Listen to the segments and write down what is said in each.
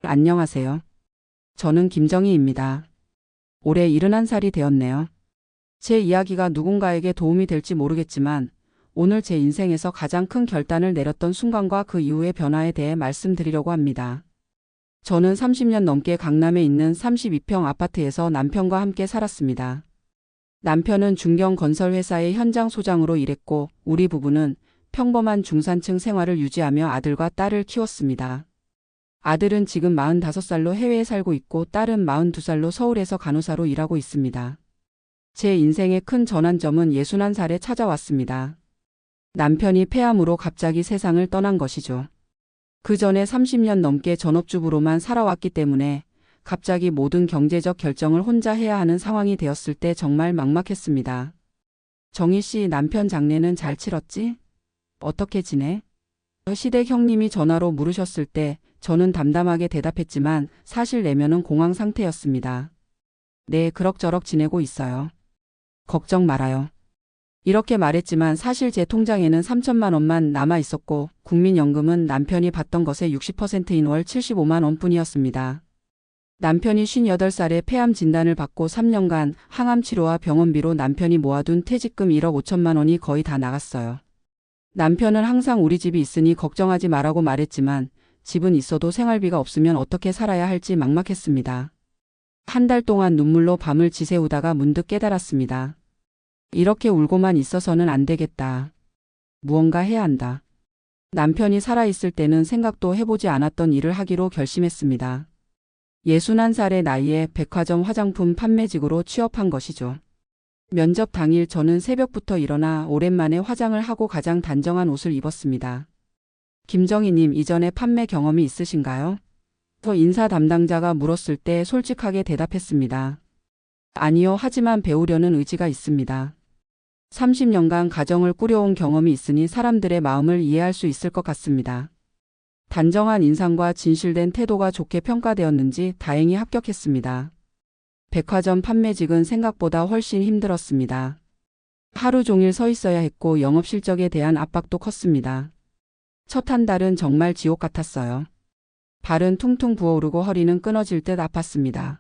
안녕하세요. 저는 김정희입니다. 올해 71살이 되었네요. 제 이야기가 누군가에게 도움이 될지 모르겠지만 오늘 제 인생에서 가장 큰 결단을 내렸던 순간과 그 이후의 변화에 대해 말씀드리려고 합니다. 저는 30년 넘게 강남에 있는 32평 아파트에서 남편과 함께 살았습니다. 남편은 중견건설회사의 현장 소장으로 일했고 우리 부부는 평범한 중산층 생활을 유지하며 아들과 딸을 키웠습니다. 아들은 지금 45살로 해외에 살고 있고 딸은 42살로 서울에서 간호사로 일하고 있습니다. 제 인생의 큰 전환점은 61살에 찾아왔습니다. 남편이 폐암으로 갑자기 세상을 떠난 것이죠. 그 전에 30년 넘게 전업주부로만 살아왔기 때문에 갑자기 모든 경제적 결정을 혼자 해야 하는 상황이 되었을 때 정말 막막했습니다. 정희 씨, 남편 장례는 잘 치렀지? 어떻게 지내? 시댁 형님이 전화로 물으셨을 때 저는 담담하게 대답했지만 사실 내면은 공황 상태였습니다. 네, 그럭저럭 지내고 있어요. 걱정 말아요. 이렇게 말했지만 사실 제 통장에는 3천만 원만 남아 있었고 국민연금은 남편이 받던 것의 60%인 월 75만 원뿐이었습니다. 남편이 58살에 폐암 진단을 받고 3년간 항암 치료와 병원비로 남편이 모아둔 퇴직금 1억 5천만 원이 거의 다 나갔어요. 남편은 항상 우리 집이 있으니 걱정하지 말라고 말했지만 집은 있어도 생활비가 없으면 어떻게 살아야 할지 막막했습니다. 한 달 동안 눈물로 밤을 지새우다가 문득 깨달았습니다. 이렇게 울고만 있어서는 안 되겠다. 무언가 해야 한다. 남편이 살아있을 때는 생각도 해보지 않았던 일을 하기로 결심했습니다. 61살의 나이에 백화점 화장품 판매직으로 취업한 것이죠. 면접 당일 저는 새벽부터 일어나 오랜만에 화장을 하고 가장 단정한 옷을 입었습니다. 김정희님, 이전에 판매 경험이 있으신가요? 저 인사 담당자가 물었을 때 솔직하게 대답했습니다. 아니요, 하지만 배우려는 의지가 있습니다. 30년간 가정을 꾸려온 경험이 있으니 사람들의 마음을 이해할 수 있을 것 같습니다. 단정한 인상과 진실된 태도가 좋게 평가되었는지 다행히 합격했습니다. 백화점 판매직은 생각보다 훨씬 힘들었습니다. 하루 종일 서 있어야 했고 영업 실적에 대한 압박도 컸습니다. 첫 한 달은 정말 지옥 같았어요. 발은 퉁퉁 부어오르고 허리는 끊어질 듯 아팠습니다.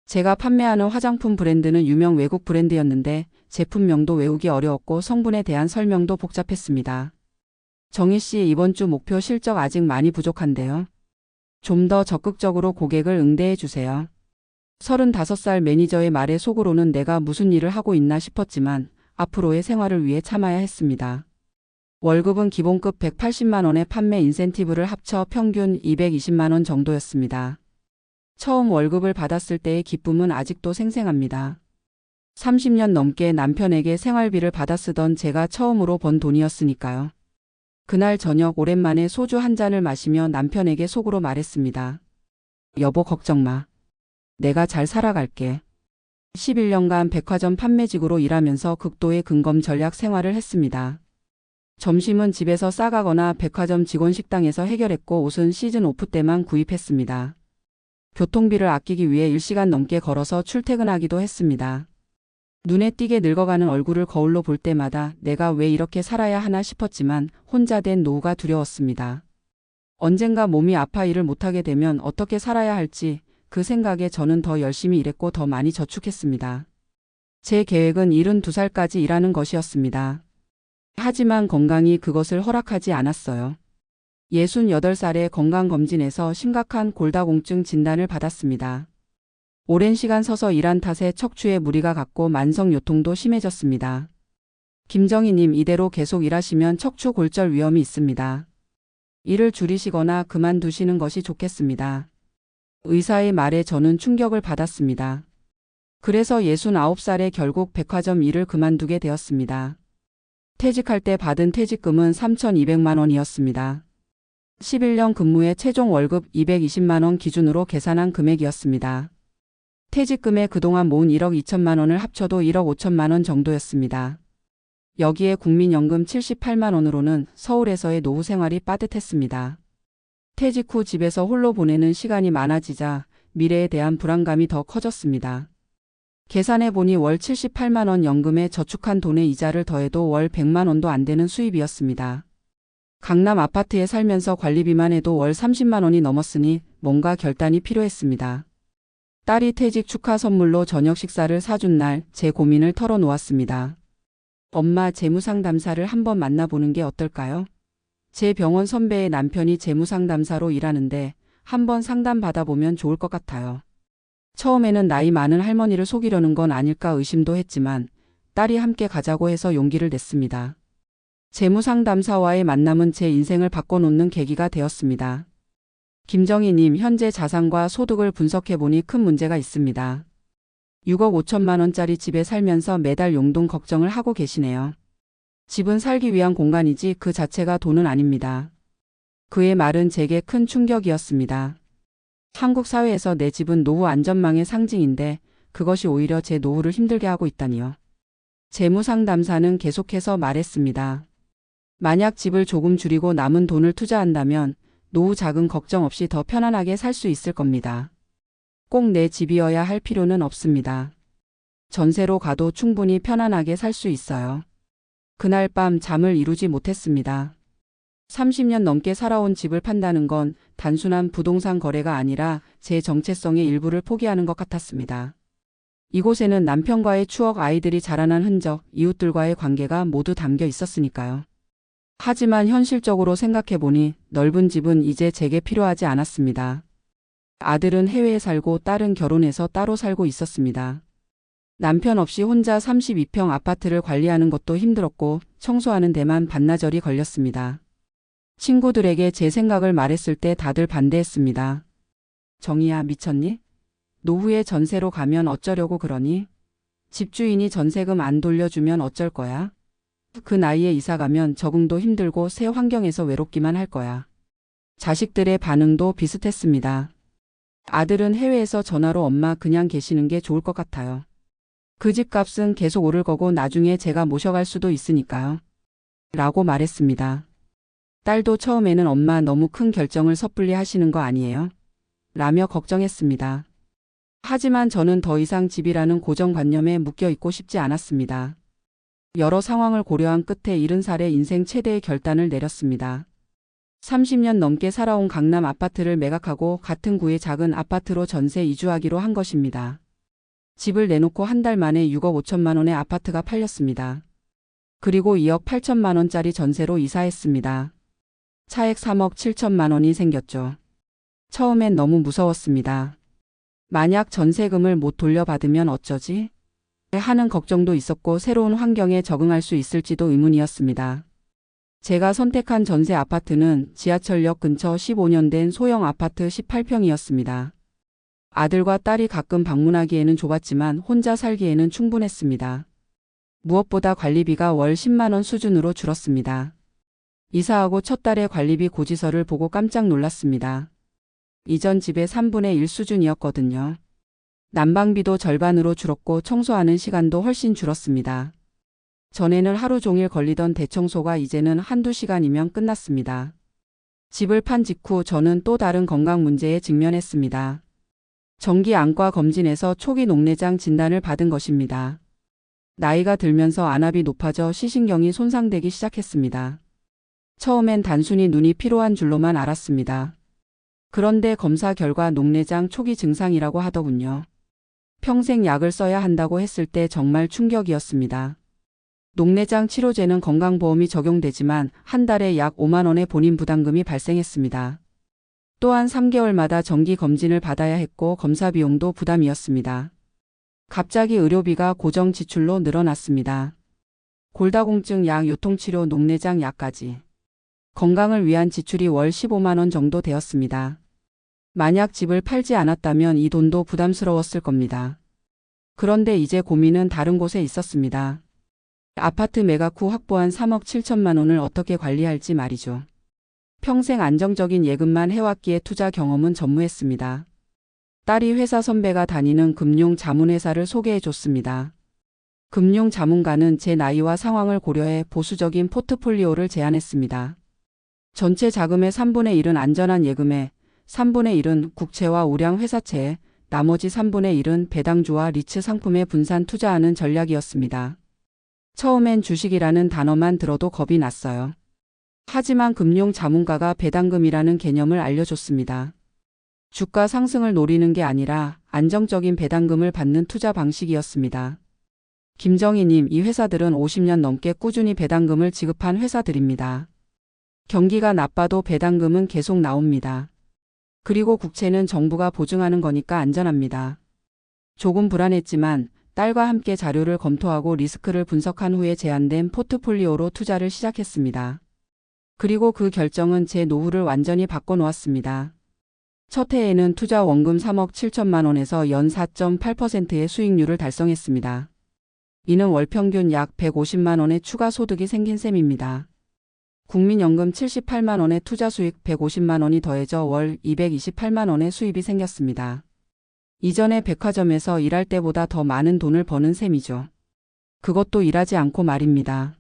제가 판매하는 화장품 브랜드는 유명 외국 브랜드였는데 제품명도 외우기 어려웠고 성분에 대한 설명도 복잡했습니다. 정희 씨, 이번 주 목표 실적 아직 많이 부족한데요. 좀 더 적극적으로 고객을 응대해 주세요. 35살 매니저의 말에 속으로는 내가 무슨 일을 하고 있나 싶었지만 앞으로의 생활을 위해 참아야 했습니다. 월급은 기본급 180만 원에 판매 인센티브를 합쳐 평균 220만 원 정도였습니다. 처음 월급을 받았을 때의 기쁨은 아직도 생생합니다. 30년 넘게 남편에게 생활비를 받아 쓰던 제가 처음으로 번 돈이었으니까요. 그날 저녁 오랜만에 소주 한 잔을 마시며 남편에게 속으로 말했습니다. 여보, 걱정 마. 내가 잘 살아갈게. 11년간 백화점 판매직으로 일하면서 극도의 근검 전략 생활을 했습니다. 점심은 집에서 싸가거나 백화점 직원 식당에서 해결했고 옷은 시즌 오프 때만 구입했습니다. 교통비를 아끼기 위해 1시간 넘게 걸어서 출퇴근하기도 했습니다. 눈에 띄게 늙어가는 얼굴을 거울로 볼 때마다 내가 왜 이렇게 살아야 하나 싶었지만 혼자 된 노후가 두려웠습니다. 언젠가 몸이 아파 일을 못하게 되면 어떻게 살아야 할지 그 생각에 저는 더 열심히 일했고 더 많이 저축했습니다. 제 계획은 72살까지 일하는 것이었습니다. 하지만 건강이 그것을 허락하지 않았어요. 68살에 건강검진에서 심각한 골다공증 진단을 받았습니다. 오랜 시간 서서 일한 탓에 척추에 무리가 갔고 만성요통도 심해졌습니다. 김정희님, 이대로 계속 일하시면 척추 골절 위험이 있습니다. 일을 줄이시거나 그만두시는 것이 좋겠습니다. 의사의 말에 저는 충격을 받았습니다. 그래서 69살에 결국 백화점 일을 그만두게 되었습니다. 퇴직할 때 받은 퇴직금은 3,200만 원이었습니다. 11년 근무에 최종 월급 220만 원 기준으로 계산한 금액이었습니다. 퇴직금에 그동안 모은 1억 2천만 원을 합쳐도 1억 5천만 원 정도였습니다. 여기에 국민연금 78만 원으로는 서울에서의 노후 생활이 빠듯했습니다. 퇴직 후 집에서 홀로 보내는 시간이 많아지자 미래에 대한 불안감이 더 커졌습니다. 계산해보니 월 78만 원 연금에 저축한 돈의 이자를 더해도 월 100만 원도 안 되는 수입이었습니다. 강남 아파트에 살면서 관리비만 해도 월 30만 원이 넘었으니 뭔가 결단이 필요했습니다. 딸이 퇴직 축하 선물로 저녁 식사를 사준 날 제 고민을 털어놓았습니다. 엄마, 재무상담사를 한번 만나보는 게 어떨까요? 제 병원 선배의 남편이 재무상담사로 일하는데 한번 상담 받아보면 좋을 것 같아요. 처음에는 나이 많은 할머니를 속이려는 건 아닐까 의심도 했지만 딸이 함께 가자고 해서 용기를 냈습니다. 재무상담사와의 만남은 제 인생을 바꿔놓는 계기가 되었습니다. 김정희님, 현재 자산과 소득을 분석해보니 큰 문제가 있습니다. 6억 5천만 원짜리 집에 살면서 매달 용돈 걱정을 하고 계시네요. 집은 살기 위한 공간이지 그 자체가 돈은 아닙니다. 그의 말은 제게 큰 충격이었습니다. 한국 사회에서 내 집은 노후 안전망의 상징인데 그것이 오히려 제 노후를 힘들게 하고 있다니요. 재무상담사는 계속해서 말했습니다. 만약 집을 조금 줄이고 남은 돈을 투자한다면 노후 자금 걱정 없이 더 편안하게 살 수 있을 겁니다. 꼭 내 집이어야 할 필요는 없습니다. 전세로 가도 충분히 편안하게 살 수 있어요. 그날 밤 잠을 이루지 못했습니다. 30년 넘게 살아온 집을 판다는 건 단순한 부동산 거래가 아니라 제 정체성의 일부를 포기하는 것 같았습니다. 이곳에는 남편과의 추억, 아이들이 자라난 흔적, 이웃들과의 관계가 모두 담겨 있었으니까요. 하지만 현실적으로 생각해보니 넓은 집은 이제 제게 필요하지 않았습니다. 아들은 해외에 살고 딸은 결혼해서 따로 살고 있었습니다. 남편 없이 혼자 32평 아파트를 관리하는 것도 힘들었고 청소하는 데만 반나절이 걸렸습니다. 친구들에게 제 생각을 말했을 때 다들 반대했습니다. 정희야, 미쳤니? 노후에 전세로 가면 어쩌려고 그러니? 집주인이 전세금 안 돌려주면 어쩔 거야? 그 나이에 이사 가면 적응도 힘들고 새 환경에서 외롭기만 할 거야. 자식들의 반응도 비슷했습니다. 아들은 해외에서 전화로 엄마 그냥 계시는 게 좋을 것 같아요. 그 집값은 계속 오를 거고 나중에 제가 모셔갈 수도 있으니까요. 라고 말했습니다. 딸도 처음에는 엄마 너무 큰 결정을 섣불리 하시는 거 아니에요? 라며 걱정했습니다. 하지만 저는 더 이상 집이라는 고정관념에 묶여 있고 싶지 않았습니다. 여러 상황을 고려한 끝에 70살에 인생 최대의 결단을 내렸습니다. 30년 넘게 살아온 강남 아파트를 매각하고 같은 구의 작은 아파트로 전세 이주하기로 한 것입니다. 집을 내놓고 한 달 만에 6억 5천만 원의 아파트가 팔렸습니다. 그리고 2억 8천만 원짜리 전세로 이사했습니다. 차액 3억 7천만 원이 생겼죠. 처음엔 너무 무서웠습니다. 만약 전세금을 못 돌려받으면 어쩌지? 하는 걱정도 있었고 새로운 환경에 적응할 수 있을지도 의문이었습니다. 제가 선택한 전세 아파트는 지하철역 근처 15년 된 소형 아파트 18평이었습니다. 아들과 딸이 가끔 방문하기에는 좁았지만 혼자 살기에는 충분했습니다. 무엇보다 관리비가 월 10만 원 수준으로 줄었습니다. 이사하고 첫 달에 관리비 고지서를 보고 깜짝 놀랐습니다. 이전 집의 3분의 1 수준이었거든요. 난방비도 절반으로 줄었고 청소하는 시간도 훨씬 줄었습니다. 전에는 하루 종일 걸리던 대청소가 이제는 한두 시간이면 끝났습니다. 집을 판 직후 저는 또 다른 건강 문제에 직면했습니다. 정기 안과 검진에서 초기 녹내장 진단을 받은 것입니다. 나이가 들면서 안압이 높아져 시신경이 손상되기 시작했습니다. 처음엔 단순히 눈이 피로한 줄로만 알았습니다. 그런데 검사 결과 녹내장 초기 증상이라고 하더군요. 평생 약을 써야 한다고 했을 때 정말 충격이었습니다. 녹내장 치료제는 건강보험이 적용되지만 한 달에 약 5만 원의 본인 부담금이 발생했습니다. 또한 3개월마다 정기 검진을 받아야 했고 검사 비용도 부담이었습니다. 갑자기 의료비가 고정 지출로 늘어났습니다. 골다공증 약, 요통치료, 녹내장 약까지. 건강을 위한 지출이 월 15만 원 정도 되었습니다. 만약 집을 팔지 않았다면 이 돈도 부담스러웠을 겁니다. 그런데 이제 고민은 다른 곳에 있었습니다. 아파트 매각 후 확보한 3억 7천만 원을 어떻게 관리할지 말이죠. 평생 안정적인 예금만 해왔기에 투자 경험은 전무했습니다. 딸이 회사 선배가 다니는 금융 자문회사를 소개해줬습니다. 금융 자문가는 제 나이와 상황을 고려해 보수적인 포트폴리오를 제안했습니다. 전체 자금의 3분의 1은 안전한 예금에, 3분의 1은 국채와 우량 회사채에, 나머지 3분의 1은 배당주와 리츠 상품에 분산 투자하는 전략이었습니다. 처음엔 주식이라는 단어만 들어도 겁이 났어요. 하지만 금융 자문가가 배당금이라는 개념을 알려줬습니다. 주가 상승을 노리는 게 아니라 안정적인 배당금을 받는 투자 방식이었습니다. 김정희님, 이 회사들은 50년 넘게 꾸준히 배당금을 지급한 회사들입니다. 경기가 나빠도 배당금은 계속 나옵니다. 그리고 국채는 정부가 보증하는 거니까 안전합니다. 조금 불안했지만 딸과 함께 자료를 검토하고 리스크를 분석한 후에 제안된 포트폴리오로 투자를 시작했습니다. 그리고 그 결정은 제 노후를 완전히 바꿔놓았습니다. 첫 해에는 투자 원금 3억 7천만 원에서 연 4.8%의 수익률을 달성했습니다. 이는 월 평균 약 150만 원의 추가 소득이 생긴 셈입니다. 국민연금 78만 원의 투자 수익 150만 원이 더해져 월 228만 원의 수입이 생겼습니다. 이전에 백화점에서 일할 때보다 더 많은 돈을 버는 셈이죠. 그것도 일하지 않고 말입니다.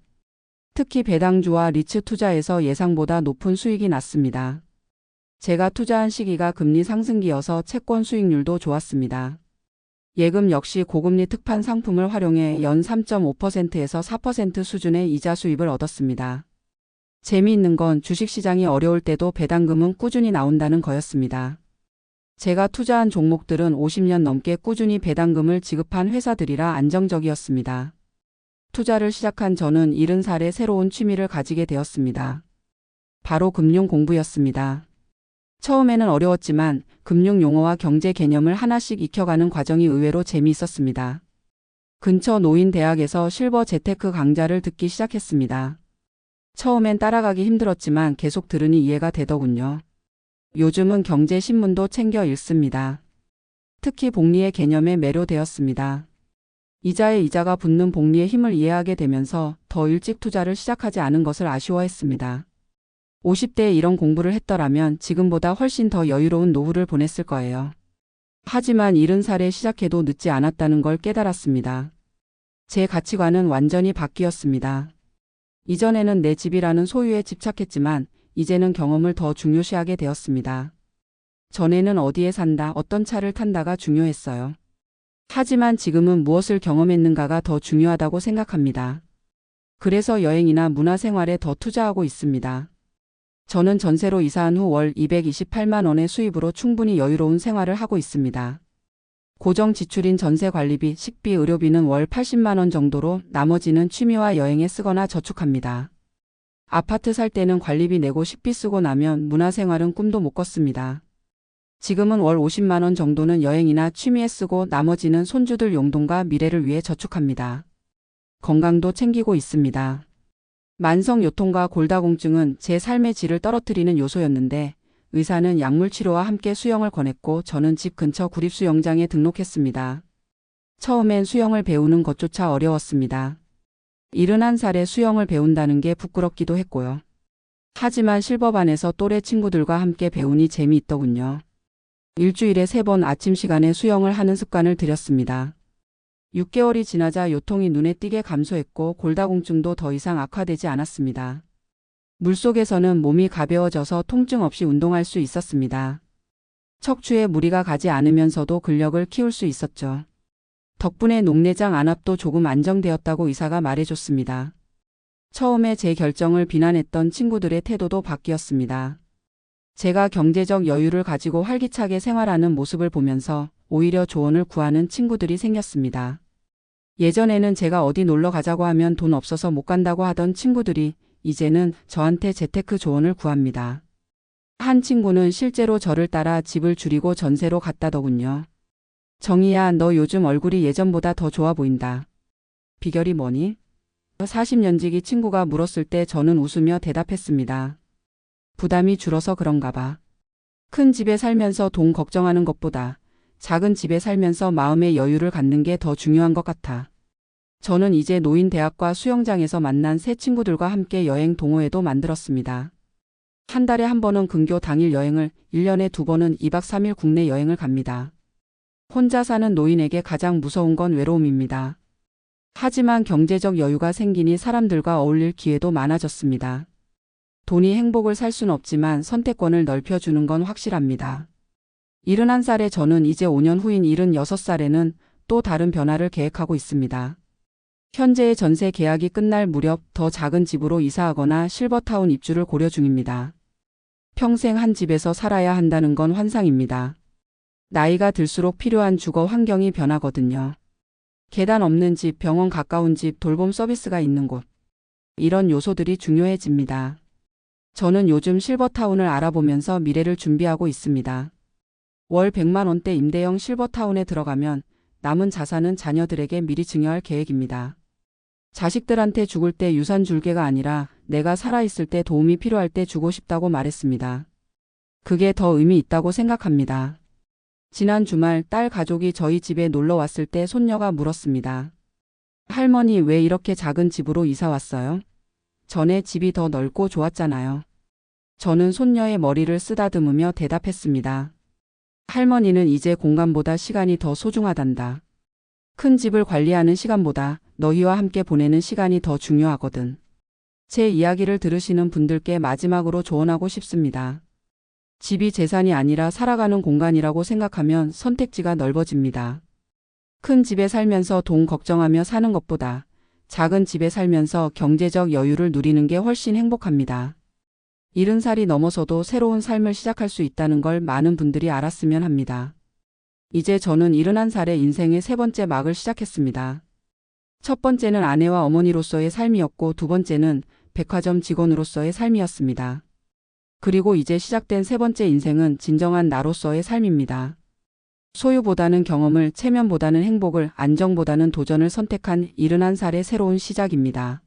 특히 배당주와 리츠 투자에서 예상보다 높은 수익이 났습니다. 제가 투자한 시기가 금리 상승기여서 채권 수익률도 좋았습니다. 예금 역시 고금리 특판 상품을 활용해 연 3.5%에서 4% 수준의 이자 수입을 얻었습니다. 재미있는 건 주식시장이 어려울 때도 배당금은 꾸준히 나온다는 거였습니다. 제가 투자한 종목들은 50년 넘게 꾸준히 배당금을 지급한 회사들이라 안정적이었습니다. 투자를 시작한 저는 70살에 새로운 취미를 가지게 되었습니다. 바로 금융 공부였습니다. 처음에는 어려웠지만 금융 용어와 경제 개념을 하나씩 익혀가는 과정이 의외로 재미있었습니다. 근처 노인대학에서 실버 재테크 강좌를 듣기 시작했습니다. 처음엔 따라가기 힘들었지만 계속 들으니 이해가 되더군요. 요즘은 경제신문도 챙겨 읽습니다. 특히 복리의 개념에 매료되었습니다. 이자에 이자가 붙는 복리의 힘을 이해하게 되면서 더 일찍 투자를 시작하지 않은 것을 아쉬워했습니다. 50대에 이런 공부를 했더라면 지금보다 훨씬 더 여유로운 노후를 보냈을 거예요. 하지만 70살에 시작해도 늦지 않았다는 걸 깨달았습니다. 제 가치관은 완전히 바뀌었습니다. 이전에는 내 집이라는 소유에 집착했지만 이제는 경험을 더 중요시하게 되었습니다. 전에는 어디에 산다, 어떤 차를 탄다가 중요했어요. 하지만 지금은 무엇을 경험했는가가 더 중요하다고 생각합니다. 그래서 여행이나 문화생활에 더 투자하고 있습니다. 저는 전세로 이사한 후 월 228만 원의 수입으로 충분히 여유로운 생활을 하고 있습니다. 고정 지출인 전세 관리비, 식비, 의료비는 월 80만 원 정도로 나머지는 취미와 여행에 쓰거나 저축합니다. 아파트 살 때는 관리비 내고 식비 쓰고 나면 문화생활은 꿈도 못 꿨습니다. 지금은 월 50만 원 정도는 여행이나 취미에 쓰고 나머지는 손주들 용돈과 미래를 위해 저축합니다. 건강도 챙기고 있습니다. 만성요통과 골다공증은 제 삶의 질을 떨어뜨리는 요소였는데 의사는 약물치료와 함께 수영을 권했고 저는 집 근처 구립수영장에 등록했습니다. 처음엔 수영을 배우는 것조차 어려웠습니다. 71살에 수영을 배운다는 게 부끄럽기도 했고요. 하지만 실버반에서 또래 친구들과 함께 배우니 재미있더군요. 일주일에 3번 아침 시간에 수영을 하는 습관을 들였습니다. 6개월이 지나자 요통이 눈에 띄게 감소했고 골다공증도 더 이상 악화되지 않았습니다. 물속에서는 몸이 가벼워져서 통증 없이 운동할 수 있었습니다. 척추에 무리가 가지 않으면서도 근력을 키울 수 있었죠. 덕분에 녹내장 안압도 조금 안정되었다고 의사가 말해줬습니다. 처음에 제 결정을 비난했던 친구들의 태도도 바뀌었습니다. 제가 경제적 여유를 가지고 활기차게 생활하는 모습을 보면서 오히려 조언을 구하는 친구들이 생겼습니다. 예전에는 제가 어디 놀러 가자고 하면 돈 없어서 못 간다고 하던 친구들이 이제는 저한테 재테크 조언을 구합니다. 한 친구는 실제로 저를 따라 집을 줄이고 전세로 갔다더군요. 정희야, 너 요즘 얼굴이 예전보다 더 좋아 보인다. 비결이 뭐니? 40년지기 친구가 물었을 때 저는 웃으며 대답했습니다. 부담이 줄어서 그런가 봐. 큰 집에 살면서 돈 걱정하는 것보다 작은 집에 살면서 마음의 여유를 갖는 게 더 중요한 것 같아. 저는 이제 노인대학과 수영장에서 만난 새 친구들과 함께 여행 동호회도 만들었습니다. 한 달에 한 번은 근교 당일 여행을, 1년에 2번은 2박 3일 국내 여행을 갑니다. 혼자 사는 노인에게 가장 무서운 건 외로움입니다. 하지만 경제적 여유가 생기니 사람들과 어울릴 기회도 많아졌습니다. 돈이 행복을 살 순 없지만 선택권을 넓혀주는 건 확실합니다. 71살의 저는 이제 5년 후인 76살에는 또 다른 변화를 계획하고 있습니다. 현재의 전세 계약이 끝날 무렵 더 작은 집으로 이사하거나 실버타운 입주를 고려 중입니다. 평생 한 집에서 살아야 한다는 건 환상입니다. 나이가 들수록 필요한 주거 환경이 변하거든요. 계단 없는 집, 병원 가까운 집, 돌봄 서비스가 있는 곳. 이런 요소들이 중요해집니다. 저는 요즘 실버타운을 알아보면서 미래를 준비하고 있습니다. 월 100만 원대 임대형 실버타운에 들어가면 남은 자산은 자녀들에게 미리 증여할 계획입니다. 자식들한테 죽을 때 유산 줄게가 아니라 내가 살아있을 때 도움이 필요할 때 주고 싶다고 말했습니다. 그게 더 의미 있다고 생각합니다. 지난 주말 딸 가족이 저희 집에 놀러 왔을 때 손녀가 물었습니다. 할머니 왜 이렇게 작은 집으로 이사 왔어요? 전에 집이 더 넓고 좋았잖아요. 저는 손녀의 머리를 쓰다듬으며 대답했습니다. 할머니는 이제 공간보다 시간이 더 소중하단다. 큰 집을 관리하는 시간보다 너희와 함께 보내는 시간이 더 중요하거든. 제 이야기를 들으시는 분들께 마지막으로 조언하고 싶습니다. 집이 재산이 아니라 살아가는 공간이라고 생각하면 선택지가 넓어집니다. 큰 집에 살면서 돈 걱정하며 사는 것보다 작은 집에 살면서 경제적 여유를 누리는 게 훨씬 행복합니다. 70살이 넘어서도 새로운 삶을 시작할 수 있다는 걸 많은 분들이 알았으면 합니다. 이제 저는 71살의 인생의 세 번째 막을 시작했습니다. 첫 번째는 아내와 어머니로서의 삶이었고 두 번째는 백화점 직원으로서의 삶이었습니다. 그리고 이제 시작된 세 번째 인생은 진정한 나로서의 삶입니다. 소유보다는 경험을, 체면보다는 행복을, 안정보다는 도전을 선택한 71살의 새로운 시작입니다.